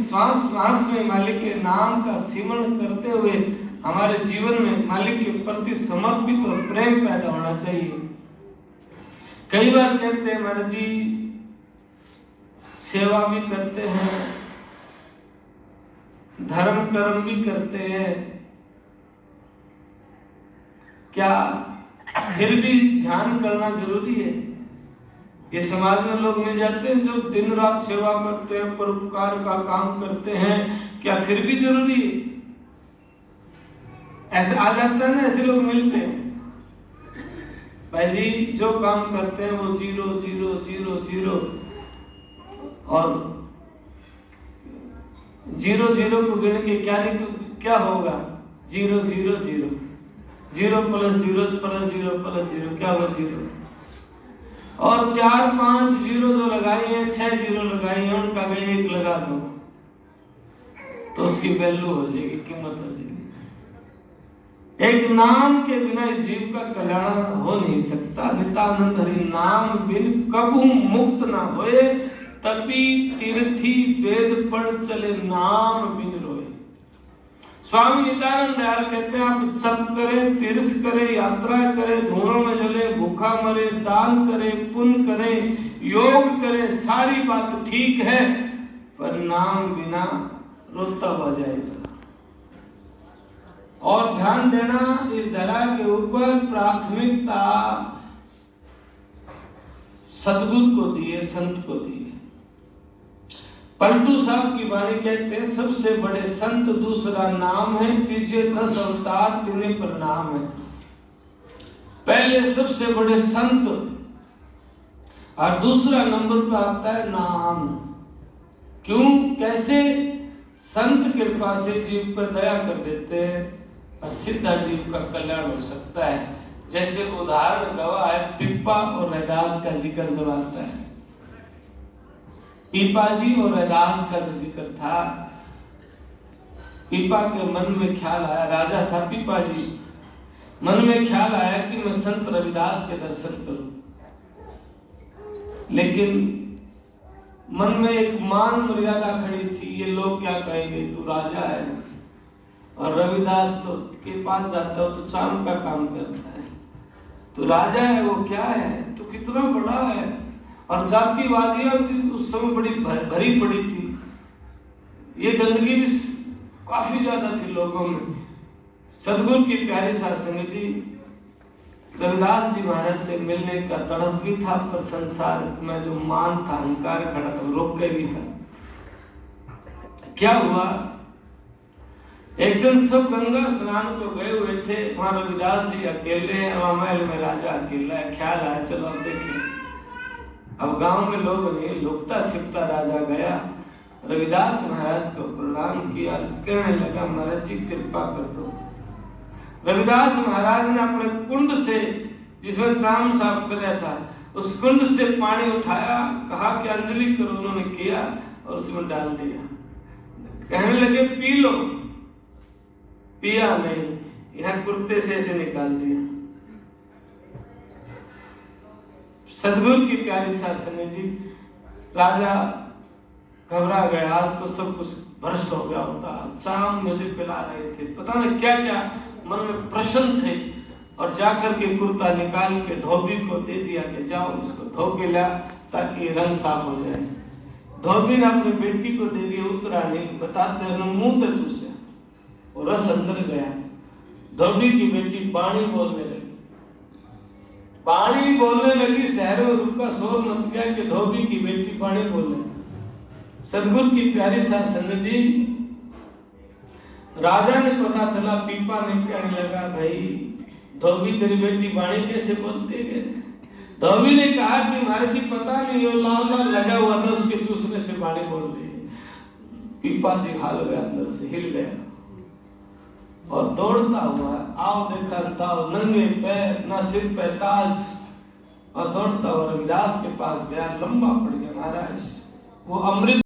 श्वास में मालिक के नाम का सिमरण करते हुए हमारे जीवन में मालिक के प्रति समर्पित और प्रेम पैदा होना चाहिए। कई बार कहते हैं महाराज जी सेवा भी करते हैं, धर्म कर्म भी करते हैं, क्या फिर भी ध्यान करना जरूरी है? ये समाज में लोग मिल जाते हैं जो दिन रात सेवा करते हैं, परोपकार का काम करते हैं, क्या फिर भी जरूरी है? ऐसे आ जाता है ना, ऐसे लोग मिलते हैं भाई जी जो काम करते हैं वो 0 0 0 0 और 0 0 को गिन के क्या होगा? 0 0 0 0 + 0 + 0 + 0 क्या होगा? 0। और 4 5 0 जो लगाई है, 6 0 लगाई है, उनका भी 1 लगा दो तो उसकी वैल्यू हो जाएगी, कीमत हो जाएगी। एक नाम के बिना इस जीव का कल्याण हो नहीं सकता। नित्यानंद हरि नाम बिन कबहू मुक्त ना होए, तभी तीर्थी वेद पढ़ चले नाम बिन रोए। स्वामी नित्यानंद दयाल कहते हैं आप जप करें, तीर्थ करें, यात्रा करें, धूणों में जले, भूखा मरे, दान करें, पुण्य करें, योग करें, सारी बात ठीक है, पर नाम बिना रोता हो जाएगा। और ध्यान देना इस धरा के ऊपर प्राथमिकता सद्गुरु को दिए, संत को दिए। पलटू साहब की वाणी कहते हैं सबसे बड़े संत दूसरा नाम है, तीजे 10 अवतार तिन्हें प्रणाम है। पहले सबसे बड़े संत और दूसरा नंबर पर आता है नाम। क्यों? कैसे? संत कृपा से जीव पर दया कर देते हैं और सीधा जीव का कल्याण हो सकता है। जैसे उदाहरण गवाह है पिप्पा और रैदास का जिक्र जब आता है। पीपा जी और रैदास का जो जिक्र था, पीपा के मन में ख्याल आया, राजा था पीपा जी, मन में ख्याल आया कि मैं संत रविदास के दर्शन करूं, लेकिन मन में एक मान मर्यादा खड़ी थी, ये लोग क्या कहेंगे, तू राजा है और रविदास तो के पास जाता हो तो शाम का काम करता है, तो राजा है, वो क्या है, तो कितना बड़ा है। और जातिवादियां उस समय बड़ी भरी पड़ी थी, ये गंदगी भी काफी ज्यादा थी लोगों में। सदगुरु की प्यारी साध संगत जी, रविदास जी महाराज से मिलने का तड़प भी था, पर संसार में जो मान था, अहंकार खड़ा था, रोक के भी था। क्या हुआ? एक दिन सब गंगा स्नान को गए हुए थे, वहां रविदास जी अकेले हैं, महल में राजा अकेला है। ख्याल आया चलो अब देखें। अब गांव में लोग नहीं, लुकता छिपता राजा गया, रविदास महाराज को प्रणाम किया, कहने लगा महाराज जी कृपा कर दो। रविदास महाराज ने अपने कुंड से, जिसमें चाम साफ कर रहा था, उस कुंड से पानी उठाया, कहा कि अंजलि करो, उन्होंने किया और उसमें डाल दिया। कहने लगे पी लो, पिया नहीं, यहाँ कुर्ते से ऐसे निकाल दिया। सदगुरु की प्यारी साध संगत जी, राजा घबरा गया, आज तो सब कुछ भ्रष्ट हो गया होता। चाम मुझे पिला रहे थे, पता नहीं क्या क्या मन में प्रश्न थे, और जाकर के कुर्ता निकाल के धोबी को दे दिया कि जाओ इसको धो के ला ताकि रंग साफ हो जाए। धोबी ने अपनी बेटी को दे दिया, उतरा नहीं, बताते हैं मुंह तक चूसे और रस अंदर गया। धोबी की बेटी पानी बोलने लगी, पानी बोलने लगी, शहरों रुका शोर मच गया कि धोबी की बेटी पानी बोले। सदगुरु की प्यारी साध संगत जी, राजा ने पता चला, पीपा ने कहने लगा भाई धोबी तेरी बेटी वाणी कैसे बोलती है? धोबी ने कहा कि महाराज जी पता नहीं, वो लाल लाल लगा हुआ था, उसके चूसने से वाणी बोल रही है। पीपा जी हाल गया, अंदर से हिल गया और दौड़ता हुआ आओ देखा ताओ, नंगे पैर, ना सिर पे ताज, और दौड़ता हुआ रविदास के पास गया, लंबा पड़ गया। महाराज वो अमृत